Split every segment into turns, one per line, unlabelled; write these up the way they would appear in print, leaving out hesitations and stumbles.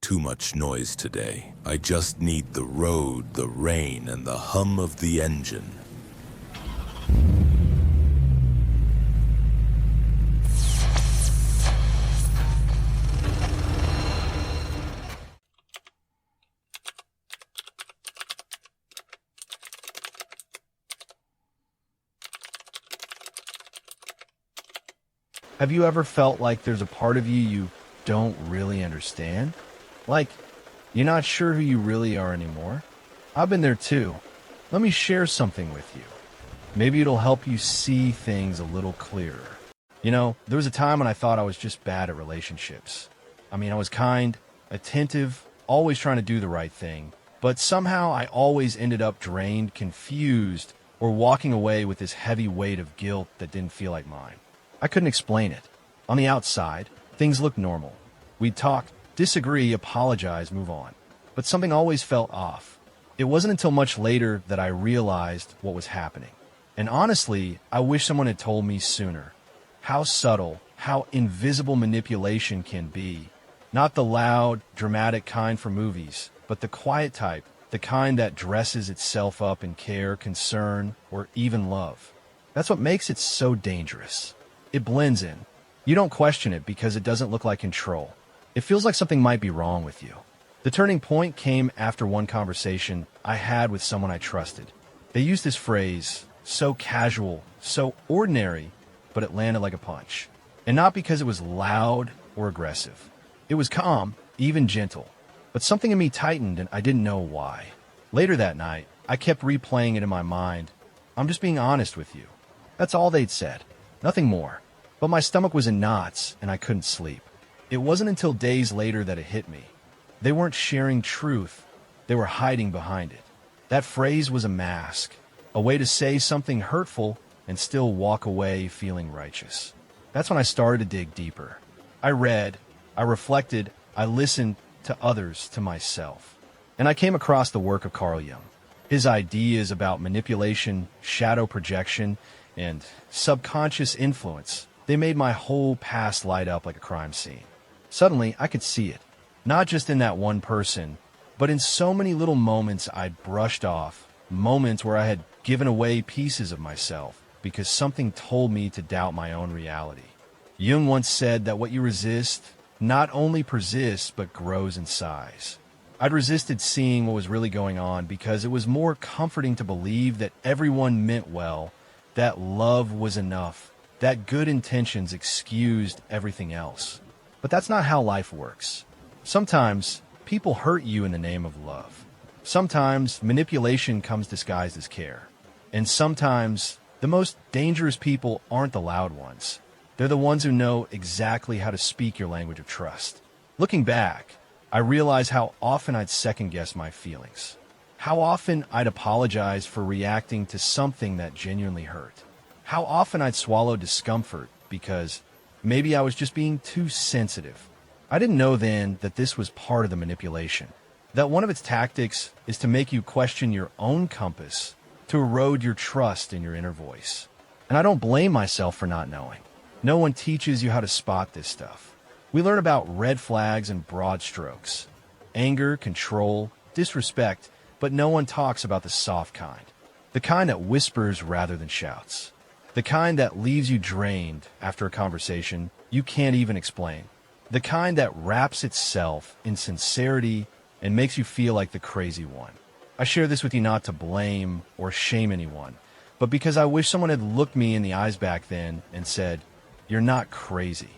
too much noise today. I just need the road, the rain, and the hum of the engine.
Have you ever felt like there's a part of you don't really understand? Like, you're not sure who you really are anymore? I've been there too. Let me share something with you. Maybe it'll help you see things a little clearer. There was a time when I thought I was just bad at relationships. I was kind, attentive, always trying to do the right thing, but somehow I always ended up drained, confused, or walking away with this heavy weight of guilt that didn't feel like mine. I couldn't explain it. On the outside, things looked normal. We'd talk, disagree, apologize, move on. But something always felt off. It wasn't until much later that I realized what was happening. And honestly, I wish someone had told me sooner. How subtle, how invisible manipulation can be. Not the loud, dramatic kind from movies, but the quiet type, the kind that dresses itself up in care, concern, or even love. That's what makes it so dangerous. It blends in. You don't question it because it doesn't look like control. It feels like something might be wrong with you. The turning point came after one conversation I had with someone I trusted. They used this phrase, so casual, so ordinary, but it landed like a punch. And not because it was loud or aggressive. It was calm, even gentle. But something in me tightened and I didn't know why. Later that night, I kept replaying it in my mind. I'm just being honest with you. That's all they'd said. Nothing more. But my stomach was in knots and I couldn't sleep. It wasn't until days later that it hit me. They weren't sharing truth. They were hiding behind it. That phrase was a mask, a way to say something hurtful and still walk away feeling righteous. That's when I started to dig deeper. I read, I reflected, I listened to others, to myself. And I came across the work of Carl Jung. His ideas about manipulation, shadow projection, and subconscious influence, they made my whole past light up like a crime scene. Suddenly, I could see it, not just in that one person, but in so many little moments I'd brushed off, moments where I had given away pieces of myself because something told me to doubt my own reality. Jung once said that what you resist not only persists, but grows in size. I'd resisted seeing what was really going on because it was more comforting to believe that everyone meant well, that love was enough, that good intentions excused everything else. But that's not how life works. Sometimes people hurt you in the name of love. Sometimes manipulation comes disguised as care. And sometimes the most dangerous people aren't the loud ones. They're the ones who know exactly how to speak your language of trust. Looking back, I realize how often I'd second-guess my feelings. How often I'd apologize for reacting to something that genuinely hurt. How often I'd swallow discomfort because maybe I was just being too sensitive. I didn't know then that this was part of the manipulation. That one of its tactics is to make you question your own compass, to erode your trust in your inner voice. And I don't blame myself for not knowing. No one teaches you how to spot this stuff. We learn about red flags in broad strokes. Anger, control, disrespect, but no one talks about the soft kind. The kind that whispers rather than shouts. The kind that leaves you drained after a conversation you can't even explain. The kind that wraps itself in sincerity and makes you feel like the crazy one. I share this with you not to blame or shame anyone, but because I wish someone had looked me in the eyes back then and said, "You're not crazy.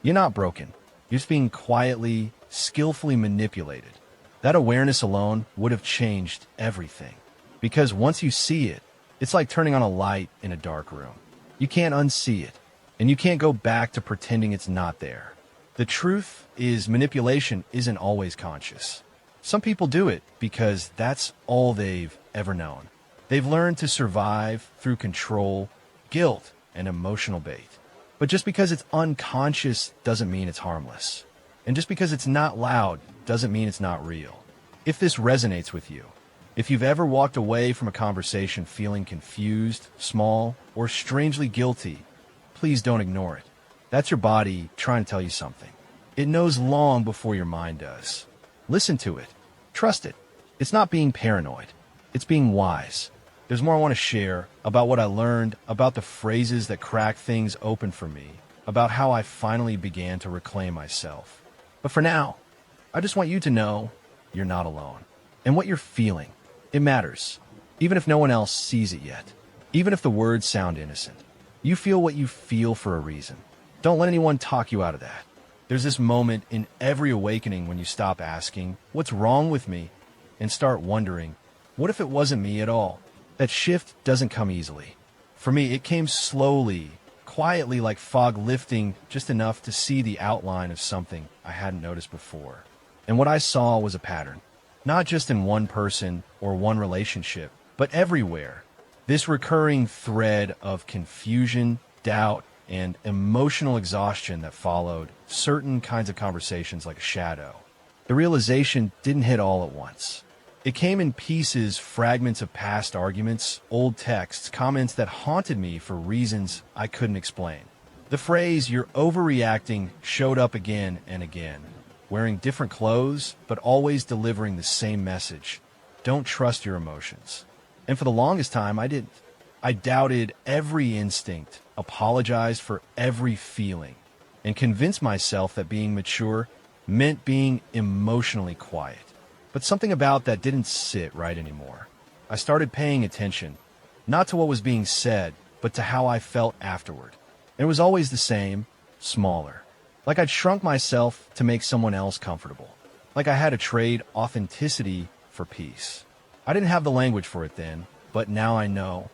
You're not broken. You're just being quietly, skillfully manipulated." That awareness alone would have changed everything. Because once you see it, it's like turning on a light in a dark room. You can't unsee it, and you can't go back to pretending it's not there. The truth is manipulation isn't always conscious. Some people do it because that's all they've ever known. They've learned to survive through control, guilt, and emotional bait. But just because it's unconscious doesn't mean it's harmless. And just because it's not loud doesn't mean it's not real. If this resonates with you, if you've ever walked away from a conversation feeling confused, small, or strangely guilty, please don't ignore it. That's your body trying to tell you something. It knows long before your mind does. Listen to it. Trust it. It's not being paranoid. It's being wise. There's more I want to share about what I learned, about the phrases that crack things open for me, about how I finally began to reclaim myself. But for now, I just want you to know you're not alone. And what you're feeling, it matters. Even if no one else sees it yet. Even if the words sound innocent. You feel what you feel for a reason. Don't let anyone talk you out of that. There's this moment in every awakening when you stop asking, what's wrong with me? And start wondering, what if it wasn't me at all? That shift doesn't come easily. For me, it came slowly, quietly, like fog lifting just enough to see the outline of something I hadn't noticed before. And what I saw was a pattern. Not just in one person or one relationship, but everywhere. This recurring thread of confusion, doubt, and emotional exhaustion that followed certain kinds of conversations like a shadow. The realization didn't hit all at once. It came in pieces, fragments of past arguments, old texts, comments that haunted me for reasons I couldn't explain. The phrase, "you're overreacting," showed up again and again, wearing different clothes, but always delivering the same message. Don't trust your emotions. And for the longest time, I didn't. I doubted every instinct, apologized for every feeling, and convinced myself that being mature meant being emotionally quiet. But something about that didn't sit right anymore. I started paying attention, not to what was being said, but to how I felt afterward. And it was always the same, smaller. Like I'd shrunk myself to make someone else comfortable. Like I had to trade authenticity for peace. I didn't have the language for it then, but now I know.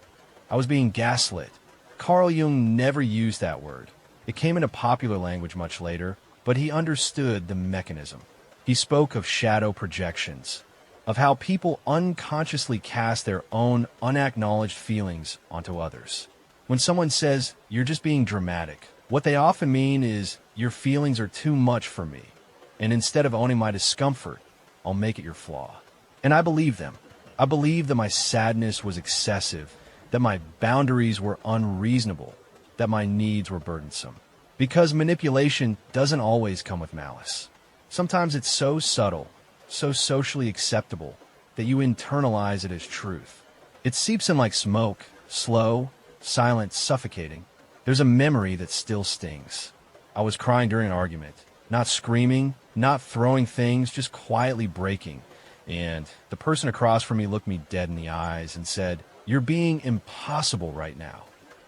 I was being gaslit. Carl Jung never used that word. It came into popular language much later, but he understood the mechanism. He spoke of shadow projections, of how people unconsciously cast their own unacknowledged feelings onto others. When someone says, "you're just being dramatic," what they often mean is, "your feelings are too much for me, and instead of owning my discomfort, I'll make it your flaw." And I believe them. I believed that my sadness was excessive, that my boundaries were unreasonable, that my needs were burdensome. Because manipulation doesn't always come with malice. Sometimes it's so subtle, so socially acceptable, that you internalize it as truth. It seeps in like smoke, slow, silent, suffocating. There's a memory that still stings. I was crying during an argument, not screaming, not throwing things, just quietly breaking. And the person across from me looked me dead in the eyes and said, "You're being impossible right now."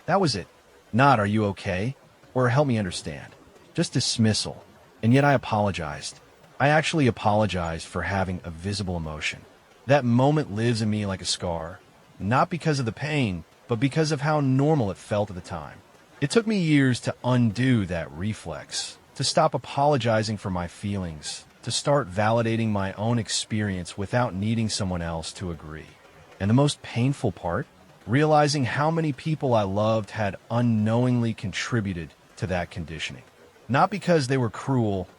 That was it. Not, "Are you okay?" or "Help me understand." Just dismissal. And yet I apologized. I actually apologized for having a visible emotion. That moment lives in me like a scar, not because of the pain, but because of how normal it felt at the time. It took me years to undo that reflex, to stop apologizing for my feelings, to start validating my own experience without needing someone else to agree. And the most painful part, realizing how many people I loved had unknowingly contributed to that conditioning. Not because they were cruel,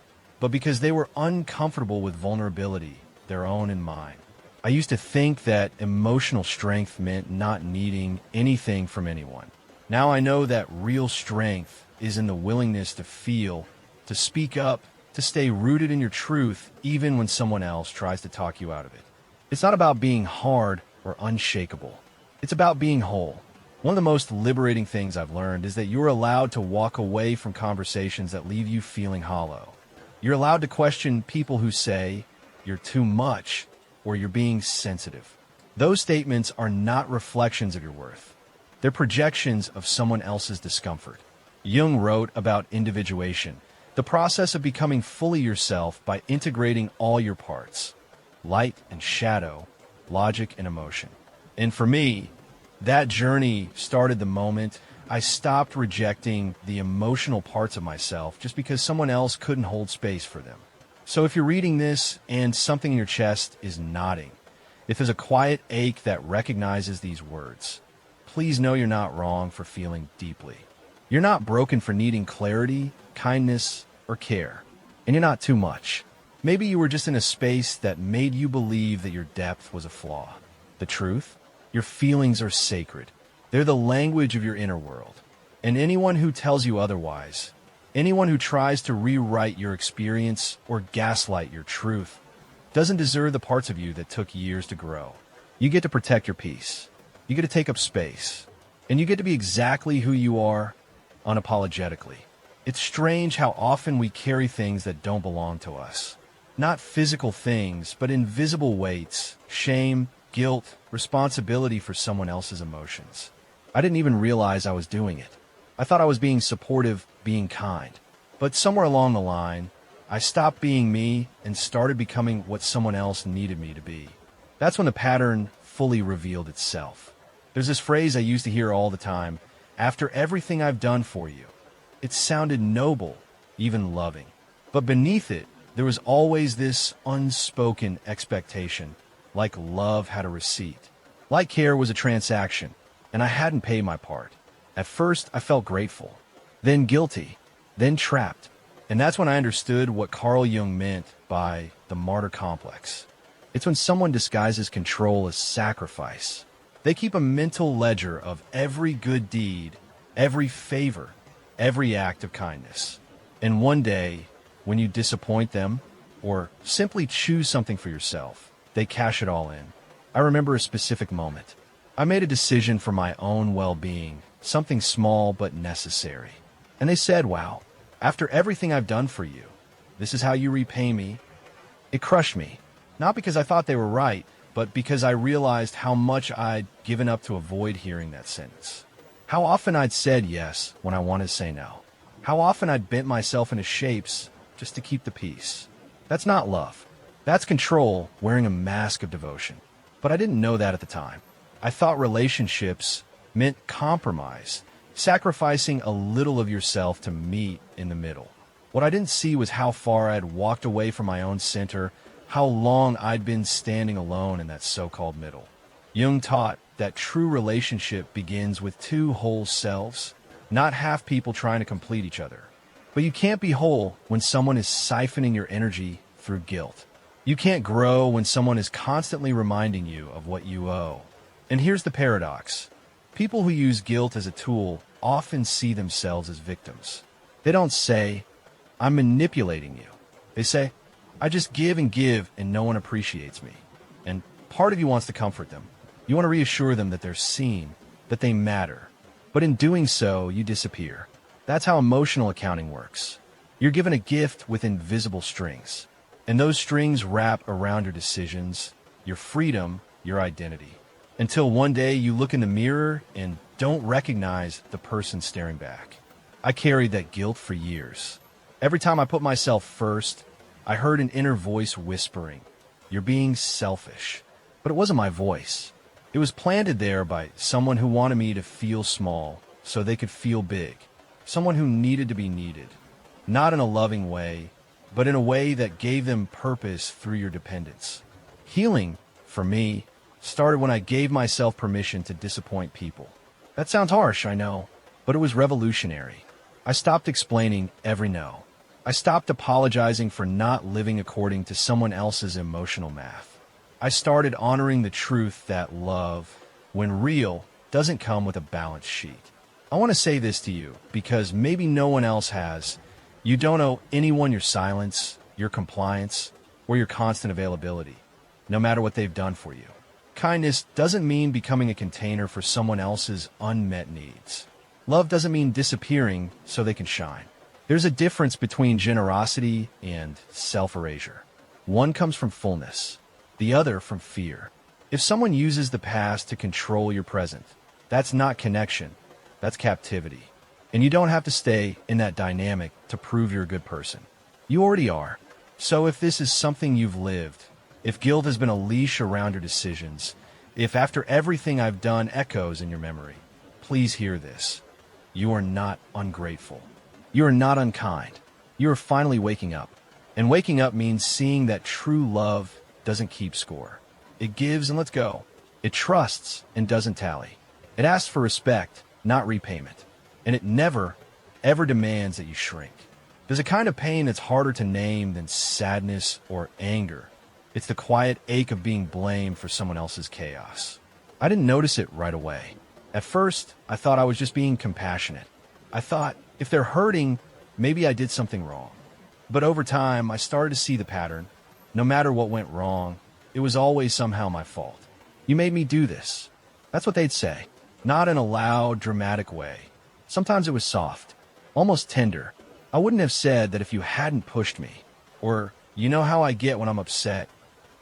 but because they were uncomfortable with vulnerability, their own and mine. I used to think that emotional strength meant not needing anything from anyone. Now I know that real strength is in the willingness to feel, to speak up, to stay rooted in your truth, even when someone else tries to talk you out of it. It's not about being hard or unshakable. It's about being whole. One of the most liberating things I've learned is that you're allowed to walk away from conversations that leave you feeling hollow. You're allowed to question people who say, "You're too much," or "You're being sensitive." Those statements are not reflections of your worth. They're projections of someone else's discomfort. Jung wrote about individuation, the process of becoming fully yourself by integrating all your parts, light and shadow, logic and emotion. And for me, that journey started the moment I stopped rejecting the emotional parts of myself just because someone else couldn't hold space for them. So if you're reading this and something in your chest is nodding, if there's a quiet ache that recognizes these words, please know you're not wrong for feeling deeply. You're not broken for needing clarity, kindness, or care. And you're not too much. Maybe you were just in a space that made you believe that your depth was a flaw. The truth? Your feelings are sacred. They're the language of your inner world. And anyone who tells you otherwise, anyone who tries to rewrite your experience or gaslight your truth, doesn't deserve the parts of you that took years to grow. You get to protect your peace. You get to take up space. And you get to be exactly who you are, unapologetically. It's strange how often we carry things that don't belong to us. Not physical things, but invisible weights, shame, guilt, responsibility for someone else's emotions. I didn't even realize I was doing it. I thought I was being supportive, being kind. But somewhere along the line, I stopped being me and started becoming what someone else needed me to be. That's when the pattern fully revealed itself. There's this phrase I used to hear all the time, after everything I've done for you. It sounded noble, even loving. But beneath it, there was always this unspoken expectation, like love had a receipt. Like care was a transaction, and I hadn't paid my part. At first, I felt grateful, then guilty, then trapped. And that's when I understood what Carl Jung meant by the martyr complex. It's when someone disguises control as sacrifice. They keep a mental ledger of every good deed, every favor, every act of kindness. And one day, when you disappoint them, or simply choose something for yourself, they cash it all in. I remember a specific moment. I made a decision for my own well-being, something small but necessary. And they said, wow, after everything I've done for you, this is how you repay me. It crushed me, not because I thought they were right, but because I realized how much I'd given up to avoid hearing that sentence. How often I'd said yes when I wanted to say no. How often I'd bent myself into shapes just to keep the peace. That's not love. That's control wearing a mask of devotion. But I didn't know that at the time. I thought relationships meant compromise, sacrificing a little of yourself to meet in the middle. What I didn't see was how far I'd walked away from my own center, how long I'd been standing alone in that so-called middle. Jung taught that true relationship begins with two whole selves, not half people trying to complete each other. But you can't be whole when someone is siphoning your energy through guilt. You can't grow when someone is constantly reminding you of what you owe. And here's the paradox. People who use guilt as a tool often see themselves as victims. They don't say, I'm manipulating you. They say, I just give and no one appreciates me. And part of you wants to comfort them. You want to reassure them that they're seen, that they matter. But in doing so, you disappear. That's how emotional accounting works. You're given a gift with invisible strings. And those strings wrap around your decisions, your freedom, your identity. Until one day you look in the mirror and don't recognize the person staring back. I carried that guilt for years. Every time I put myself first, I heard an inner voice whispering, you're being selfish. But it wasn't my voice. It was planted there by someone who wanted me to feel small so they could feel big. Someone who needed to be needed. Not in a loving way, but in a way that gave them purpose through your dependence. Healing, for me, started when I gave myself permission to disappoint people. That sounds harsh, I know, but it was revolutionary. I stopped explaining every no. I stopped apologizing for not living according to someone else's emotional math. I started honoring the truth that love, when real, doesn't come with a balance sheet. I want to say this to you because maybe no one else has. You don't owe anyone your silence, your compliance, or your constant availability, no matter what they've done for you. Kindness doesn't mean becoming a container for someone else's unmet needs. Love doesn't mean disappearing so they can shine. There's a difference between generosity and self-erasure. One comes from fullness, the other from fear. If someone uses the past to control your present, that's not connection, that's captivity. And you don't have to stay in that dynamic to prove you're a good person. You already are. So if this is something you've lived, if guilt has been a leash around your decisions, if after everything I've done echoes in your memory, please hear this. You are not ungrateful. You are not unkind. You are finally waking up. And waking up means seeing that true love doesn't keep score. It gives and lets go. It trusts and doesn't tally. It asks for respect, not repayment. And it never, ever demands that you shrink. There's a kind of pain that's harder to name than sadness or anger. It's the quiet ache of being blamed for someone else's chaos. I didn't notice it right away. At first, I thought I was just being compassionate. I thought, if they're hurting, maybe I did something wrong. But over time, I started to see the pattern. No matter what went wrong, it was always somehow my fault. You made me do this. That's what they'd say. Not in a loud, dramatic way. Sometimes it was soft, almost tender. I wouldn't have said that if you hadn't pushed me. Or, you know how I get when I'm upset.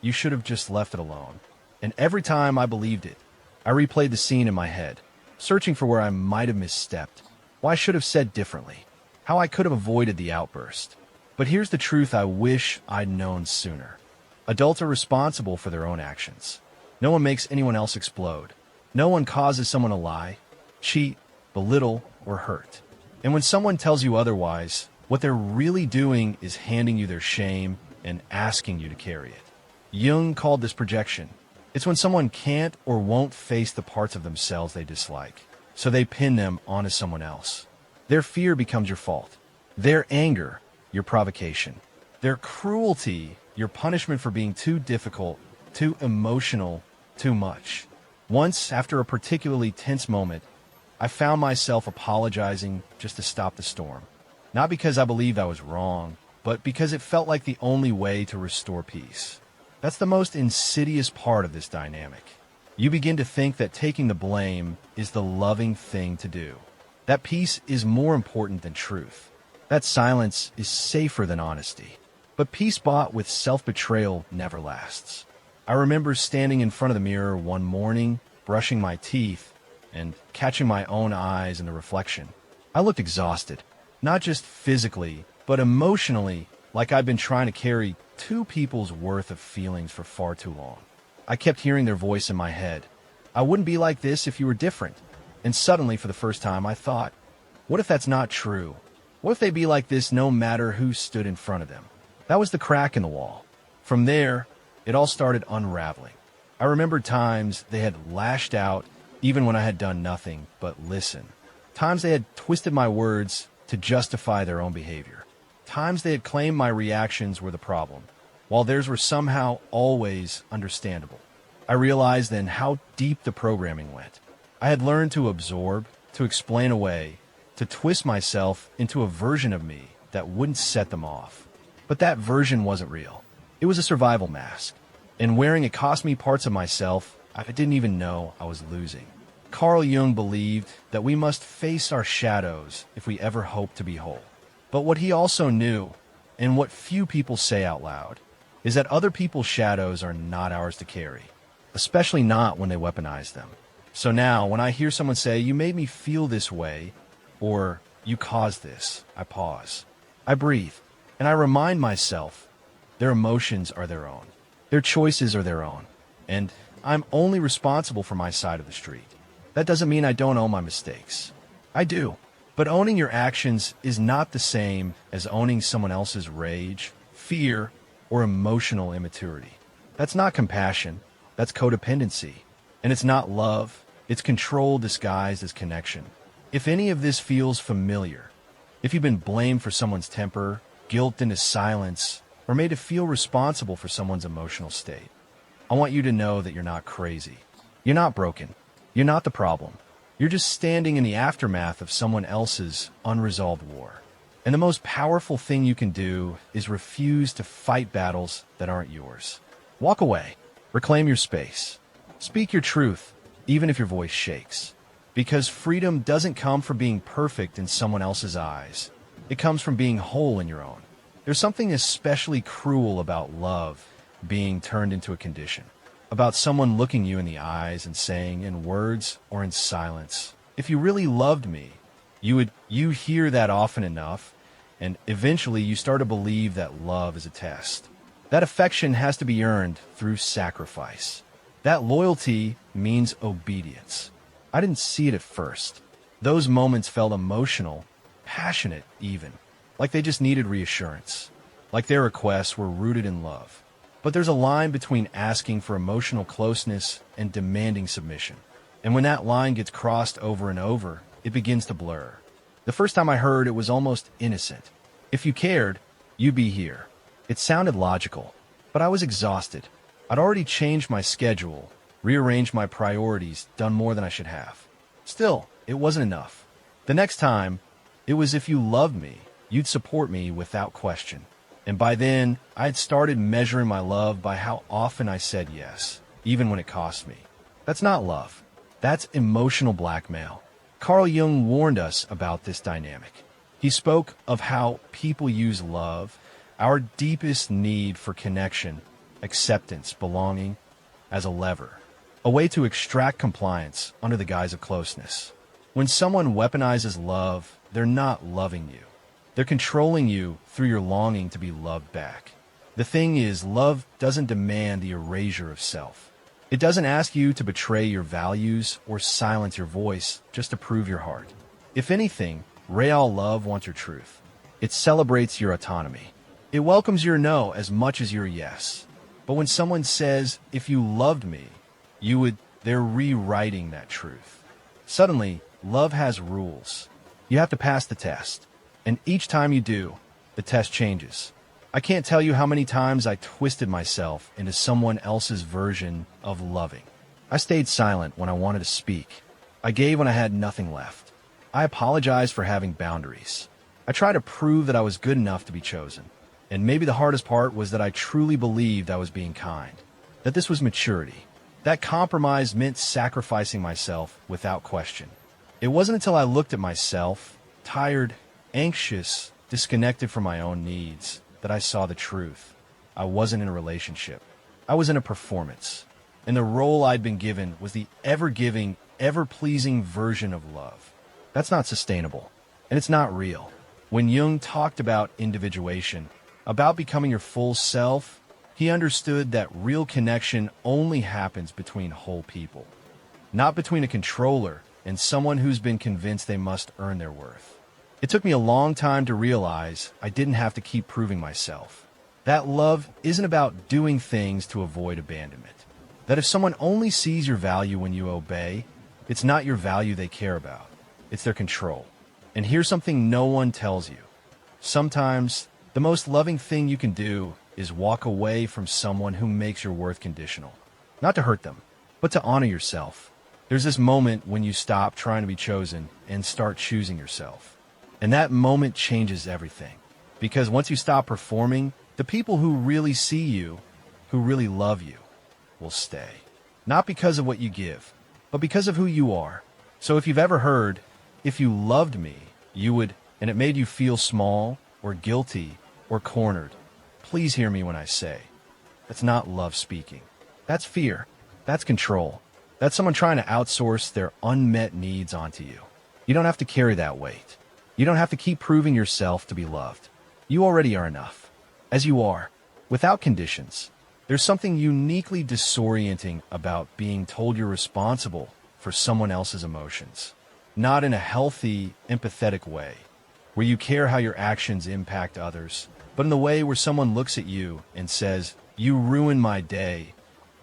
You should have just left it alone. And every time I believed it, I replayed the scene in my head, searching for where I might have misstepped, what I should have said differently, how I could have avoided the outburst. But here's the truth I wish I'd known sooner. Adults are responsible for their own actions. No one makes anyone else explode. No one causes someone to lie, cheat, belittle, or hurt. And when someone tells you otherwise, what they're really doing is handing you their shame and asking you to carry it. Jung called this projection. It's when someone can't or won't face the parts of themselves they dislike, so they pin them onto someone else. Their fear becomes your fault. Their anger, your provocation. Their cruelty, your punishment for being too difficult, too emotional, too much. Once, after a particularly tense moment, I found myself apologizing just to stop the storm. Not because I believed I was wrong, but because it felt like the only way to restore peace. That's the most insidious part of this dynamic. You begin to think that taking the blame is the loving thing to do. That peace is more important than truth. That silence is safer than honesty. But peace bought with self-betrayal never lasts. I remember standing in front of the mirror one morning, brushing my teeth, and catching my own eyes in the reflection. I looked exhausted, not just physically, but emotionally, like I'd been trying to carry two people's worth of feelings for far too long. I kept hearing their voice in my head. I wouldn't be like this if you were different. And suddenly, for the first time, I thought, what if that's not true? What if they'd be like this no matter who stood in front of them? That was the crack in the wall. From there, it all started unraveling. I remembered times they had lashed out even when I had done nothing but listen. Times they had twisted my words to justify their own behavior. Times they had claimed my reactions were the problem, while theirs were somehow always understandable. I realized then how deep the programming went. I had learned to absorb, to explain away, to twist myself into a version of me that wouldn't set them off. But that version wasn't real. It was a survival mask. And wearing it cost me parts of myself I didn't even know I was losing. Carl Jung believed that we must face our shadows if we ever hope to be whole. But what he also knew, and what few people say out loud, is that other people's shadows are not ours to carry, especially not when they weaponize them. So now, when I hear someone say, "You made me feel this way," or "You caused this," I pause. I breathe, and I remind myself their emotions are their own. Their choices are their own. And I'm only responsible for my side of the street. That doesn't mean I don't own my mistakes. I do. But owning your actions is not the same as owning someone else's rage, fear, or emotional immaturity. That's not compassion. That's codependency. And it's not love. It's control disguised as connection. If any of this feels familiar, if you've been blamed for someone's temper, guilt into silence, or made to feel responsible for someone's emotional state, I want you to know that you're not crazy. You're not broken. You're not the problem. You're just standing in the aftermath of someone else's unresolved war. And the most powerful thing you can do is refuse to fight battles that aren't yours. Walk away. Reclaim your space. Speak your truth, even if your voice shakes. Because freedom doesn't come from being perfect in someone else's eyes. It comes from being whole in your own. There's something especially cruel about love being turned into a condition. About someone looking you in the eyes and saying in words or in silence, "If you really loved me," you hear that often enough, and eventually you start to believe that love is a test. That affection has to be earned through sacrifice. That loyalty means obedience. I didn't see it at first. Those moments felt emotional, passionate even, like they just needed reassurance, like their requests were rooted in love. But there's a line between asking for emotional closeness and demanding submission. And when that line gets crossed over and over, it begins to blur. The first time I heard it was almost innocent. If you cared, you'd be here. It sounded logical, but I was exhausted. I'd already changed my schedule, rearranged my priorities, done more than I should have. Still, it wasn't enough. The next time, it was if you loved me, you'd support me without question. And by then, I had started measuring my love by how often I said yes, even when it cost me. That's not love. That's emotional blackmail. Carl Jung warned us about this dynamic. He spoke of how people use love, our deepest need for connection, acceptance, belonging, as a lever, a way to extract compliance under the guise of closeness. When someone weaponizes love, they're not loving you. They're controlling you through your longing to be loved back. The thing is, love doesn't demand the erasure of self. It doesn't ask you to betray your values or silence your voice just to prove your heart. If anything, real love wants your truth. It celebrates your autonomy. It welcomes your no as much as your yes. But when someone says, if you loved me, you would, they're rewriting that truth. Suddenly, love has rules. You have to pass the test. And each time you do, the test changes. I can't tell you how many times I twisted myself into someone else's version of loving. I stayed silent when I wanted to speak. I gave when I had nothing left. I apologized for having boundaries. I tried to prove that I was good enough to be chosen. And maybe the hardest part was that I truly believed I was being kind, that this was maturity. That compromise meant sacrificing myself without question. It wasn't until I looked at myself, tired, anxious, disconnected from my own needs, that I saw the truth. I wasn't in a relationship. I was in a performance. And the role I'd been given was the ever-giving, ever-pleasing version of love. That's not sustainable. And it's not real. When Jung talked about individuation, about becoming your full self, he understood that real connection only happens between whole people, not between a controller and someone who's been convinced they must earn their worth. It took me a long time to realize I didn't have to keep proving myself. That love isn't about doing things to avoid abandonment. That if someone only sees your value when you obey, it's not your value they care about. It's their control. And here's something no one tells you. Sometimes, the most loving thing you can do is walk away from someone who makes your worth conditional. Not to hurt them, but to honor yourself. There's this moment when you stop trying to be chosen and start choosing yourself. And that moment changes everything. Because once you stop performing, the people who really see you, who really love you, will stay. Not because of what you give, but because of who you are. So if you've ever heard, if you loved me, you would, and it made you feel small or guilty or cornered, please hear me when I say, that's not love speaking. That's fear. That's control. That's someone trying to outsource their unmet needs onto you. You don't have to carry that weight. You don't have to keep proving yourself to be loved. You already are enough. As you are, without conditions. There's something uniquely disorienting about being told you're responsible for someone else's emotions. Not in a healthy, empathetic way, where you care how your actions impact others, but in the way where someone looks at you and says, you ruined my day,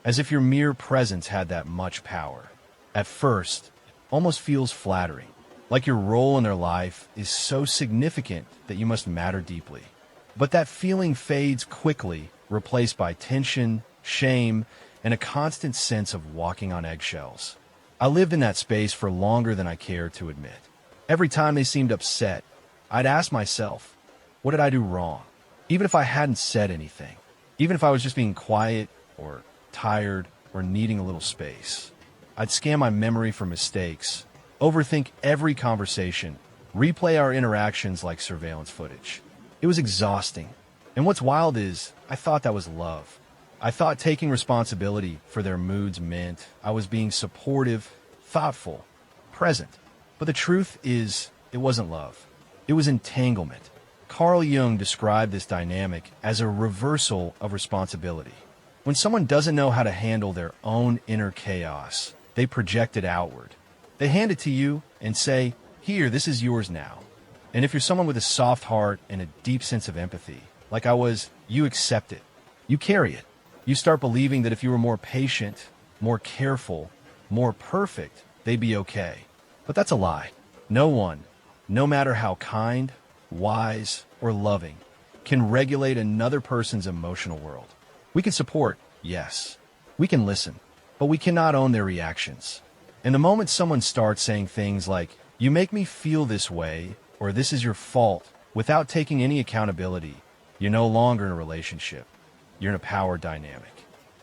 as if your mere presence had that much power. At first, it almost feels flattering, like your role in their life is so significant that you must matter deeply. But that feeling fades quickly, replaced by tension, shame, and a constant sense of walking on eggshells. I lived in that space for longer than I care to admit. Every time they seemed upset, I'd ask myself, what did I do wrong? Even if I hadn't said anything, even if I was just being quiet or tired or needing a little space. I'd scan my memory for mistakes, overthink every conversation, replay our interactions like surveillance footage. It was exhausting. And what's wild is, I thought that was love. I thought taking responsibility for their moods meant I was being supportive, thoughtful, present. But the truth is, it wasn't love. It was entanglement. Carl Jung described this dynamic as a reversal of responsibility. When someone doesn't know how to handle their own inner chaos, they project it outward. They hand it to you and say, here, this is yours now. And if you're someone with a soft heart and a deep sense of empathy, like I was, you accept it. You carry it. You start believing that if you were more patient, more careful, more perfect, they'd be okay. But that's a lie. No one, no matter how kind, wise, or loving, can regulate another person's emotional world. We can support, yes. We can listen, but we cannot own their reactions. And the moment someone starts saying things like, you make me feel this way, or this is your fault, without taking any accountability, You're no longer in a relationship. You're in a power dynamic.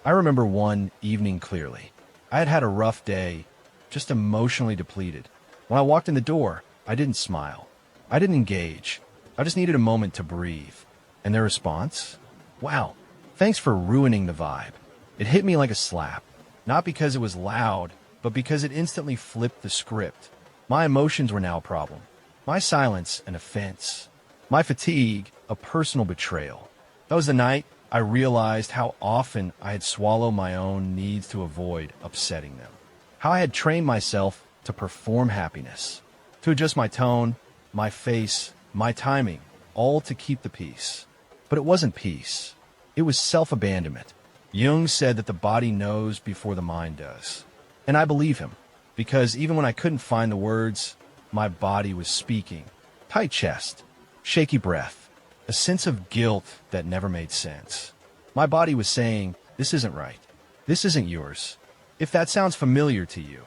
I remember one evening clearly. I had had a rough day, just emotionally depleted. When I walked in the door, I didn't smile. I didn't engage. I just needed a moment to breathe. And their response? Wow, thanks for ruining the vibe. It hit me like a slap. Not because it was loud, but because it instantly flipped the script. My emotions were now a problem. My silence, an offense. My fatigue, a personal betrayal. That was the night I realized how often I had swallowed my own needs to avoid upsetting them. How I had trained myself to perform happiness, to adjust my tone, my face, my timing, all to keep the peace. But it wasn't peace. It was self-abandonment. Jung said that the body knows before the mind does. And I believe him, because even when I couldn't find the words, my body was speaking. Tight chest, shaky breath, a sense of guilt that never made sense. My body was saying, this isn't right. This isn't yours. If that sounds familiar to you,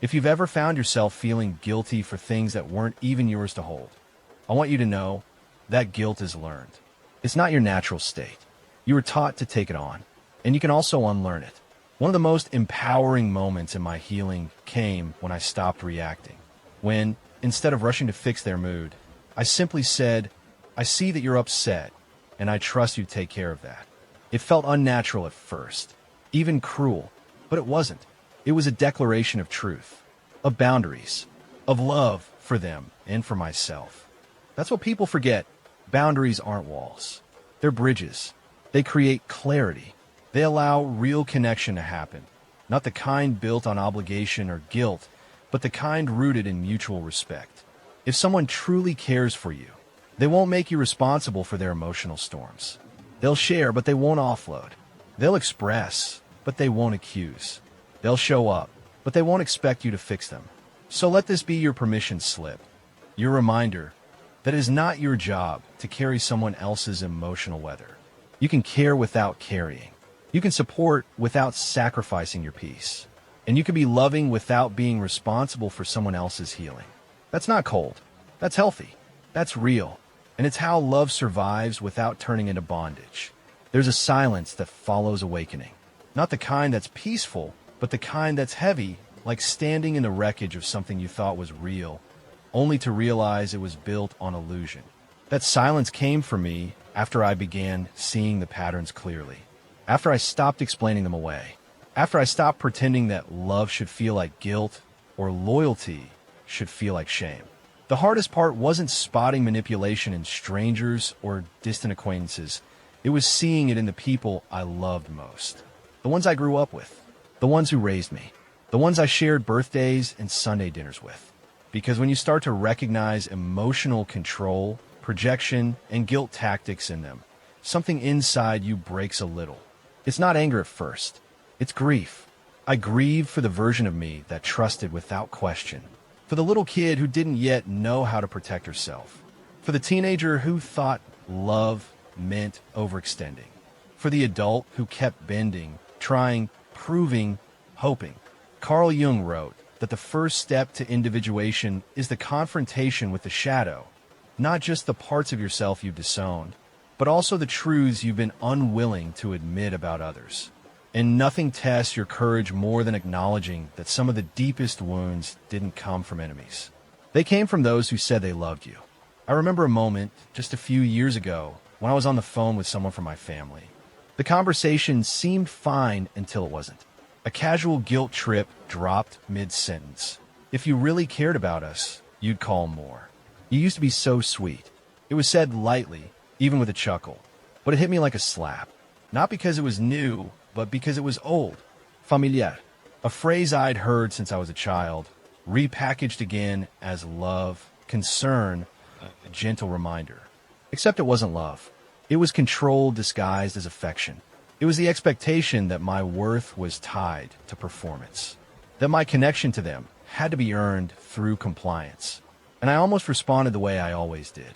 if you've ever found yourself feeling guilty for things that weren't even yours to hold, I want you to know that guilt is learned. It's not your natural state. You were taught to take it on, and you can also unlearn it. One of the most empowering moments in my healing came when I stopped reacting. When, instead of rushing to fix their mood, I simply said, I see that you're upset, and I trust you to take care of that. It felt unnatural at first, even cruel, but it wasn't. It was a declaration of truth, of boundaries, of love for them and for myself. That's what people forget. Boundaries aren't walls. They're bridges. They create clarity. They allow real connection to happen, not the kind built on obligation or guilt, but the kind rooted in mutual respect. If someone truly cares for you, they won't make you responsible for their emotional storms. They'll share, but they won't offload. They'll express, but they won't accuse. They'll show up, but they won't expect you to fix them. So let this be your permission slip, your reminder that it is not your job to carry someone else's emotional weather. You can care without carrying. You can support without sacrificing your peace. And you can be loving without being responsible for someone else's healing. That's not cold. That's healthy. That's real. And it's how love survives without turning into bondage. There's a silence that follows awakening. Not the kind that's peaceful, but the kind that's heavy, like standing in the wreckage of something you thought was real, only to realize it was built on illusion. That silence came for me after I began seeing the patterns clearly. After I stopped explaining them away. After I stopped pretending that love should feel like guilt or loyalty should feel like shame. The hardest part wasn't spotting manipulation in strangers or distant acquaintances. It was seeing it in the people I loved most. The ones I grew up with. The ones who raised me. The ones I shared birthdays and Sunday dinners with. Because when you start to recognize emotional control, projection, and guilt tactics in them, something inside you breaks a little. It's not anger at first. It's grief. I grieve for the version of me that trusted without question. For the little kid who didn't yet know how to protect herself. For the teenager who thought love meant overextending. For the adult who kept bending, trying, proving, hoping. Carl Jung wrote that the first step to individuation is the confrontation with the shadow, not just the parts of yourself you've disowned, but also the truths you've been unwilling to admit about others. And nothing tests your courage more than acknowledging that some of the deepest wounds didn't come from enemies. They came from those who said they loved you. I remember a moment just a few years ago when I was on the phone with someone from my family. The conversation seemed fine until it wasn't. A casual guilt trip dropped mid-sentence. If you really cared about us, you'd call more. You used to be so sweet. It was said lightly, even with a chuckle. But it hit me like a slap. Not because it was new, but because it was old. Familiar. A phrase I'd heard since I was a child, repackaged again as love, concern, a gentle reminder. Except it wasn't love. It was control disguised as affection. It was the expectation that my worth was tied to performance. That my connection to them had to be earned through compliance. And I almost responded the way I always did.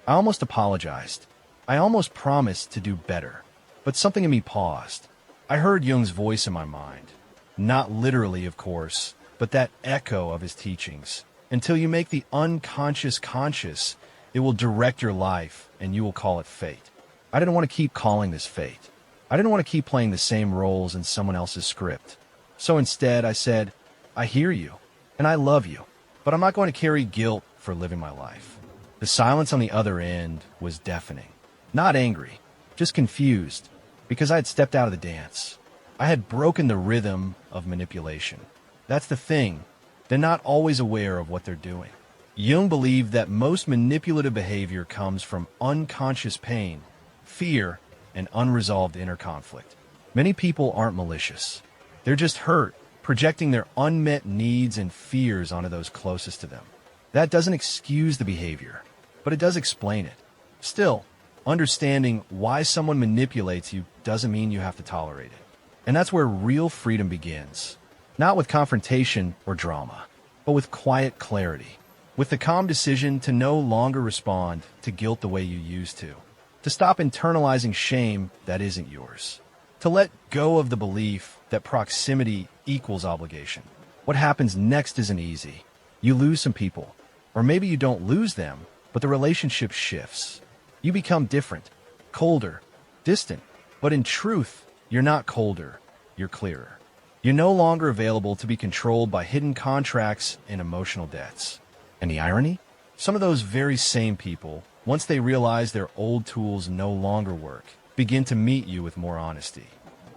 I almost apologized. I almost promised to do better. But something in me paused. I heard Jung's voice in my mind. Not literally, of course, but that echo of his teachings. Until you make the unconscious conscious, it will direct your life, and you will call it fate. I didn't want to keep calling this fate. I didn't want to keep playing the same roles in someone else's script. So instead, I said, I hear you, and I love you, but I'm not going to carry guilt for living my life. The silence on the other end was deafening. Not angry, just confused, because I had stepped out of the dance. I had broken the rhythm of manipulation. That's the thing. They're not always aware of what they're doing. Jung believed that most manipulative behavior comes from unconscious pain, fear, and unresolved inner conflict. Many people aren't malicious. They're just hurt, projecting their unmet needs and fears onto those closest to them. That doesn't excuse the behavior, but it does explain it. Still, understanding why someone manipulates you doesn't mean you have to tolerate it. And that's where real freedom begins. Not with confrontation or drama, but with quiet clarity. With the calm decision to no longer respond to guilt the way you used to. To stop internalizing shame that isn't yours. To let go of the belief that proximity equals obligation. What happens next isn't easy. You lose some people. Or maybe you don't lose them, but the relationship shifts. You become different, colder, distant. But in truth, you're not colder, you're clearer. You're no longer available to be controlled by hidden contracts and emotional debts. And the irony? Some of those very same people, once they realize their old tools no longer work, begin to meet you with more honesty,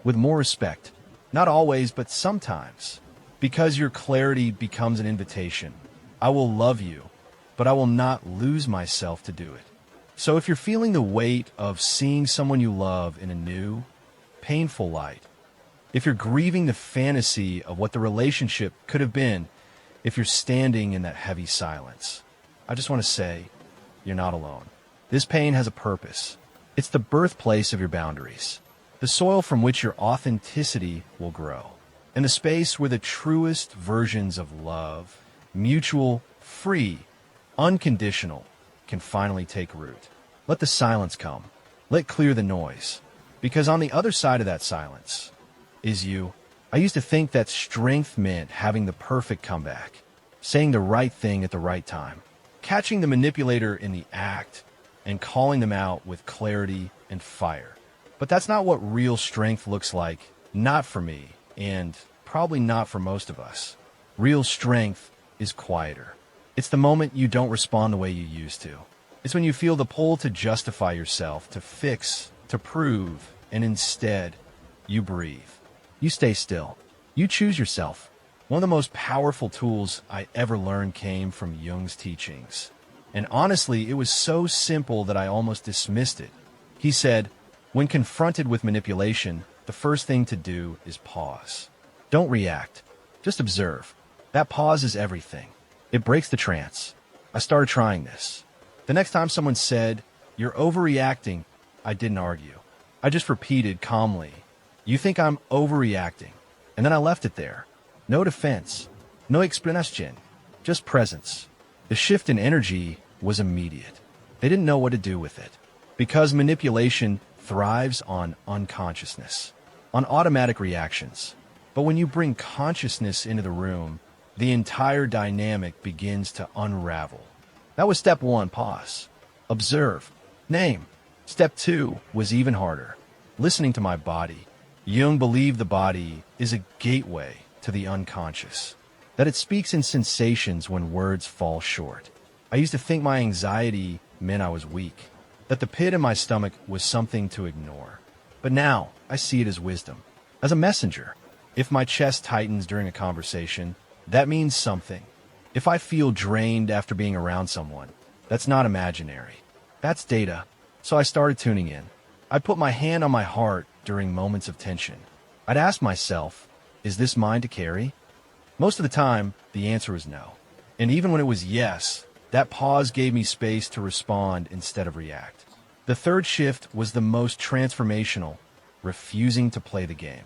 with more respect. Not always, but sometimes. Because your clarity becomes an invitation. I will love you, but I will not lose myself to do it. So if you're feeling the weight of seeing someone you love in a new, painful light, if you're grieving the fantasy of what the relationship could have been, if you're standing in that heavy silence, I just want to say, you're not alone. This pain has a purpose. It's the birthplace of your boundaries, the soil from which your authenticity will grow, and the space where the truest versions of love, mutual, free, unconditional, can finally take root. Let the silence come. Let clear the noise. Because on the other side of that silence is you. I used to think that strength meant having the perfect comeback, saying the right thing at the right time, catching the manipulator in the act, and calling them out with clarity and fire. But that's not what real strength looks like, not for me, and probably not for most of us. Real strength is quieter. It's the moment you don't respond the way you used to. It's when you feel the pull to justify yourself, to fix, to prove, and instead, you breathe. You stay still. You choose yourself. One of the most powerful tools I ever learned came from Jung's teachings. And honestly, it was so simple that I almost dismissed it. He said, when confronted with manipulation, the first thing to do is pause. Don't react. Just observe. That pause is everything. It breaks the trance. I started trying this. The next time someone said, you're overreacting, I didn't argue. I just repeated calmly, you think I'm overreacting. And then I left it there. No defense. No explanation. Just presence. The shift in energy was immediate. They didn't know what to do with it. Because manipulation thrives on unconsciousness, on automatic reactions. But when you bring consciousness into the room, the entire dynamic begins to unravel. That was step one, pause. Observe. Name. Step two was even harder. Listening to my body. Jung believed the body is a gateway to the unconscious, that it speaks in sensations when words fall short. I used to think my anxiety meant I was weak, that the pit in my stomach was something to ignore. But now I see it as wisdom, as a messenger. If my chest tightens during a conversation, that means something. If I feel drained after being around someone, that's not imaginary. That's data. So I started tuning in. I'd put my hand on my heart during moments of tension. I'd ask myself, is this mine to carry? Most of the time, the answer was no. And even when it was yes, that pause gave me space to respond instead of react. The third shift was the most transformational, refusing to play the game.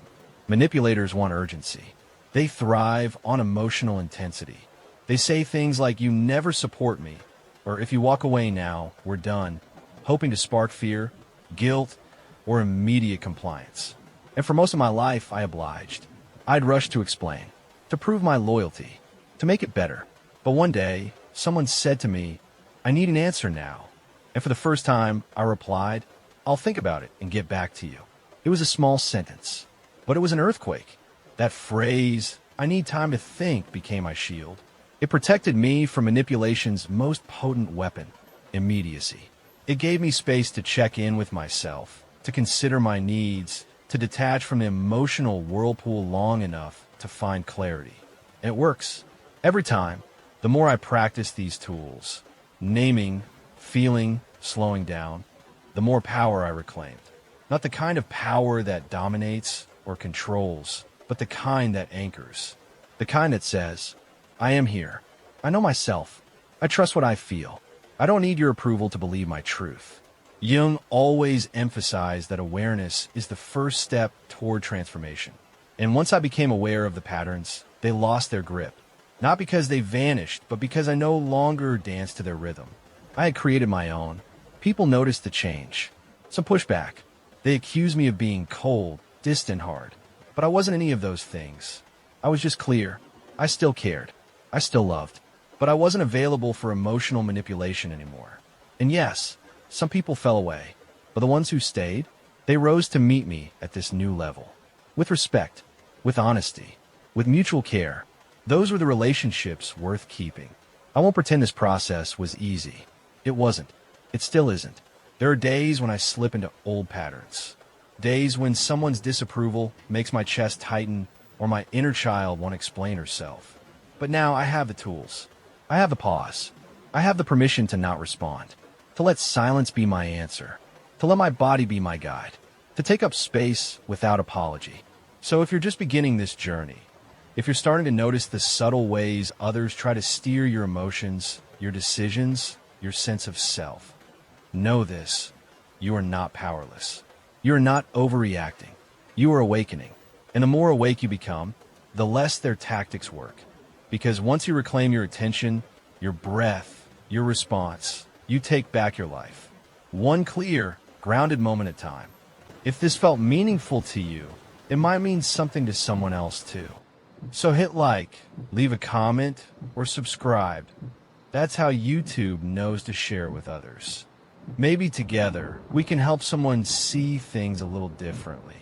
Manipulators want urgency. They thrive on emotional intensity. They say things like, you never support me, or if you walk away now, we're done, hoping to spark fear, guilt, or immediate compliance. And for most of my life, I obliged. I'd rush to explain, to prove my loyalty, to make it better. But one day, someone said to me, I need an answer now. And for the first time, I replied, I'll think about it and get back to you. It was a small sentence, but it was an earthquake. That phrase, I need time to think, became my shield. It protected me from manipulation's most potent weapon, immediacy. It gave me space to check in with myself, to consider my needs, to detach from the emotional whirlpool long enough to find clarity. And it works. Every time, the more I practice these tools, naming, feeling, slowing down, the more power I reclaimed. Not the kind of power that dominates or controls, but the kind that anchors. The kind that says, I am here. I know myself. I trust what I feel. I don't need your approval to believe my truth. Jung always emphasized that awareness is the first step toward transformation. And once I became aware of the patterns, they lost their grip. Not because they vanished, but because I no longer danced to their rhythm. I had created my own. People noticed the change. Some pushback. They accused me of being cold, distant, hard. But I wasn't any of those things. I was just clear. I still cared. I still loved. But I wasn't available for emotional manipulation anymore. And yes, some people fell away. But the ones who stayed, they rose to meet me at this new level. With respect, with honesty, with mutual care. Those were the relationships worth keeping. I won't pretend this process was easy. It wasn't. It still isn't. There are days when I slip into old patterns. Days when someone's disapproval makes my chest tighten or my inner child won't explain herself. But now I have the tools. I have the pause. I have the permission to not respond. To let silence be my answer. To let my body be my guide. To take up space without apology. So if you're just beginning this journey, if you're starting to notice the subtle ways others try to steer your emotions, your decisions, your sense of self, know this: you are not powerless. You are not overreacting. You are awakening. And the more awake you become, the less their tactics work. Because once you reclaim your attention, your breath, your response, you take back your life. One clear, grounded moment at a time. If this felt meaningful to you, it might mean something to someone else too. So hit like, leave a comment, or subscribe. That's how YouTube knows to share it with others. Maybe together, we can help someone see things a little differently.